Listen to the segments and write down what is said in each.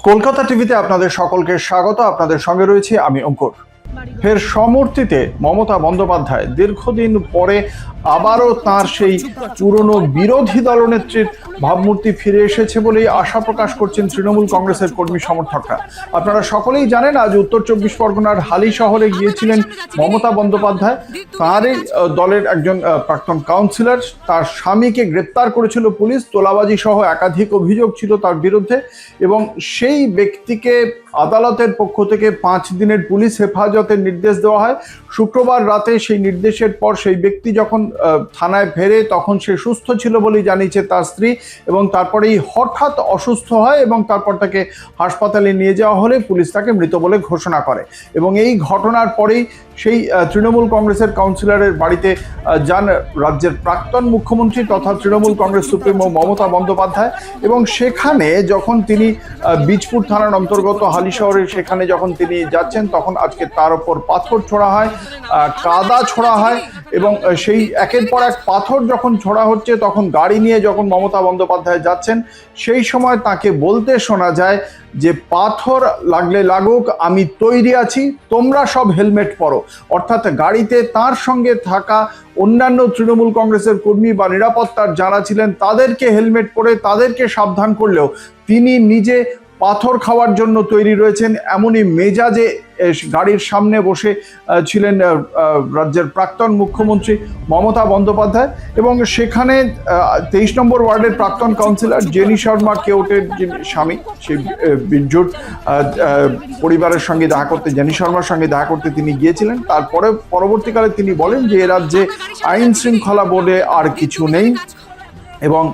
কলকাতা টিভিতে আপনাদের সকলকে স্বাগত। আপনাদের সঙ্গে রয়েছি আমি অঙ্কুর। ফের সমর্থিতে মমতা বন্দ্যোপাধ্যায় দীর্ঘদিন পরে আবারও তার সেই পুরনো বিরোধী দলনেত্রীর ভাবমূর্তি ফিরে এসেছে বলেই আশা প্রকাশ করছেন তৃণমূল কংগ্রেসের কর্মী সমর্থকরা। আপনারা সকলেই জানেন, আজ উত্তর চব্বিশ পরগনার হালি শহরে গিয়েছিলেন মমতা বন্দ্যোপাধ্যায়। তারই দলের একজন প্রাক্তন কাউন্সিলর, তার স্বামীকে গ্রেপ্তার করেছিল পুলিশ। তোলাবাজি সহ একাধিক অভিযোগ ছিল তার বিরুদ্ধে এবং সেই ব্যক্তিকে আদালতের পক্ষ থেকে 5 দিনের পুলিশ হেফাজতের নির্দেশ দেওয়া হয়। শুক্রবার রাতে সেই নির্দেশের পর সেই ব্যক্তি যখন থানায় ফেরে তখন সে সুস্থ ছিল বলেই জানিয়েছে তার স্ত্রী, এবং তারপরেই হঠাৎ অসুস্থ হয় এবং তারপর তাকে হাসপাতালে নিয়ে যাওয়া হলে পুলিশ তাকে মৃত বলে ঘোষণা করে। এবং এই ঘটনার পরেই সেই তৃণমূল কংগ্রেসের কাউন্সিলরের বাড়িতে যান রাজ্যের প্রাক্তন মুখ্যমন্ত্রী তথা তৃণমূল কংগ্রেস সুপ্রিমো মমতা বন্দ্যোপাধ্যায়। এবং সেখানে যখন তিনি বীজপুর থানার অন্তর্গত হালি শহরে সেখানে যখন তিনি যাচ্ছেন, তখন আজকে তার ওপর পাথর ছোড়া হয়, কাদা ছোড়া হয়। এবং সেই একের পর এক পাথর যখন ছোড়া হচ্ছে, তখন গাড়ি নিয়ে যখন মমতা বন্দ্যোপাধ্যায় যাচ্ছেন, সেই সময় তাকে বলতে শোনা যায় যে পাথর লাগলে লাগুক, আমি তৈরি আছি, তোমরা সব হেলমেট পরো। অর্থাৎ গাড়িতে তার সঙ্গে থাকা অন্যান্য তৃণমূল কংগ্রেসের কর্মী বা নিরাপত্তার যারা ছিলেন তাদেরকে হেলমেট পরে তাদেরকে সাবধান করলেও তিনি নিজে পাথর খাওয়ার জন্য তৈরি রয়েছেন, এমনই মেজাজে গাড়ির সামনে বসে ছিলেন রাজ্যের প্রাক্তন মুখ্যমন্ত্রী মমতা বন্দ্যোপাধ্যায়। এবং সেখানে 23 নম্বর ওয়ার্ডের প্রাক্তন কাউন্সিলর জেনি শর্মা কেওটের যে স্বামী, সেই বিরজুর পরিবারের সঙ্গে দেখা করতে, জেনি শর্মার সঙ্গে দেখা করতে তিনি গিয়েছিলেন। তারপরে পরবর্তীকালে তিনি বলেন যে এ রাজ্যে আইন শৃঙ্খলা বলে আর কিছু নেই এবং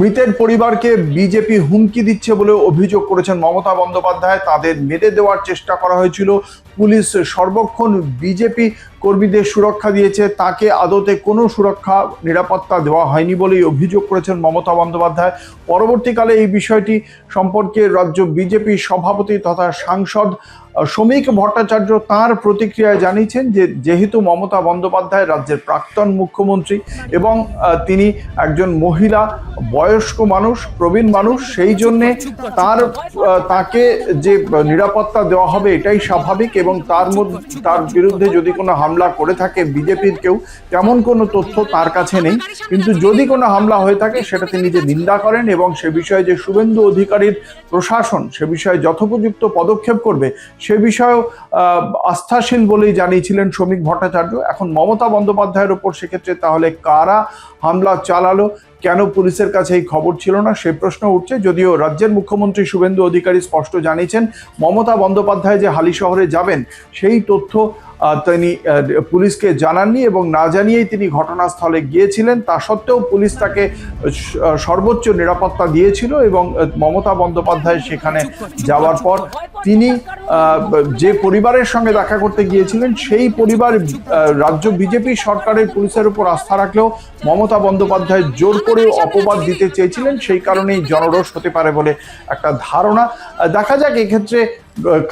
মৃতের পরিবারকে বিজেপি হুমকি দিচ্ছে বলে অভিযোগ করেছেন মমতা বন্দ্যোপাধ্যায়। তাদের মেরে দেওয়ার চেষ্টা করা হয়েছিল, পুলিশ সর্বক্ষণ বিজেপি কর্মীদের সুরক্ষা দিয়েছে, তাকে আদতে কোনো সুরক্ষা নিরাপত্তা দেওয়া হয়নি বলেই অভিযোগ করেছেন মমতা বন্দ্যোপাধ্যায়। পরবর্তীকালে এই বিষয়টি সম্পর্কে রাজ্য বিজেপি সভাপতি তথা সাংসদ শ্রমিক ভট্টাচার্য তাঁর প্রতিক্রিয়ায় জানিয়েছেন যে যেহেতু মমতা বন্দ্যোপাধ্যায় রাজ্যের প্রাক্তন মুখ্যমন্ত্রী এবং তিনি একজন মহিলা, বয়স্ক মানুষ, প্রবীণ মানুষ, সেই জন্যে তাকে যে নিরাপত্তা দেওয়া হবে এটাই স্বাভাবিক। এবং তার বিরুদ্ধে যদি কোনো হামলা করে থাকে বিজেপির কেউ, তেমন কোনো তথ্য তার কাছে নেই, কিন্তু যদি কোনো হামলা হয়ে থাকে সেটা তিনি যে নিন্দা করেন এবং সে বিষয়ে যে শুভেন্দু অধিকারীর প্রশাসন সে বিষয়ে যথোপযুক্ত পদক্ষেপ করবে সে বিষয়েও আস্থাশীল বলেই জানিয়েছিলেন শ্রমিক ভট্টাচার্য। এখন মমতা বন্দ্যোপাধ্যায়ের ওপর সেক্ষেত্রে তাহলে কারা হামলা চালালো, কেন পুলিশের কাছে এই খবর ছিল না, সে প্রশ্ন উঠছে। যদিও রাজ্যের মুখ্যমন্ত্রী শুভেন্দু অধিকারী স্পষ্ট জানিয়েছেন মমতা বন্দ্যোপাধ্যায় যে হালি শহরে যাবেন সেই তথ্য তিনি পুলিশকে জানাননি এবং না জানিয়েই তিনি ঘটনাস্থলে গিয়েছিলেন। তা সত্ত্বেও পুলিশ তাকে সর্বোচ্চ নিরাপত্তা দিয়েছিল এবং মমতা বন্দ্যোপাধ্যায় সেখানে যাওয়ার পর তিনি যে পরিবারের সঙ্গে দেখা করতে গিয়েছিলেন সেই পরিবার রাজ্য বিজেপি সরকারের পুলিশের উপর আস্থা রাখলেও মমতা বন্দ্যোপাধ্যায় জোর করে অপবাদ দিতে চেয়েছিলেন, সেই কারণেই জনরোষ হতে পারে বলে একটা ধারণা। দেখা যাক এক্ষেত্রে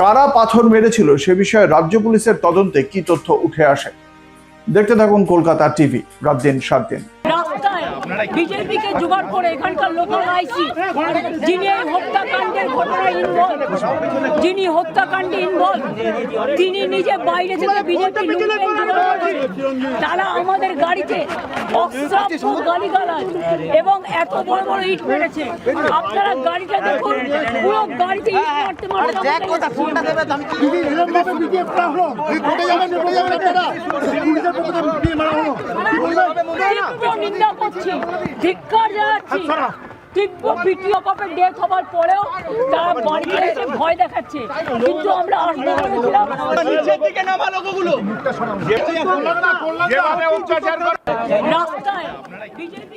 কারা পাথর মেরেছিল সে বিষয়ে রাজ্য পুলিশের তদন্তে কি তথ্য উঠে আসে। দেখতে থাকুন কলকাতা টিভি, রাত দিন 7 দিন। বিজেপিকে জোগাড় করে এখানকার লোকাল আইসি যিনি এই হত্যাকাণ্ডের ঘটনায় ইনভলভ, যিনি হত্যাকাণ্ডে ইনভলভ, তিনি নিজে বাইরে থেকে বিজেপি তারা আমাদের গাড়িতে অশ্রাব্য গালিগালাজ এবং এত বড় বড় ইট মেরেছে। আপনারা গাড়িটা দেখুন, পুরো গাড়িতে ইট মারতে মারতে নিন্দা করছি, ধিক্কার জানাচ্ছি। তীব্র ভিডিও কপে ডেথ হবার পরেও তারা বাড়িতে এসে ভয় দেখাচ্ছে, কিন্তু আমরা আশা করেছিলাম রাস্তায়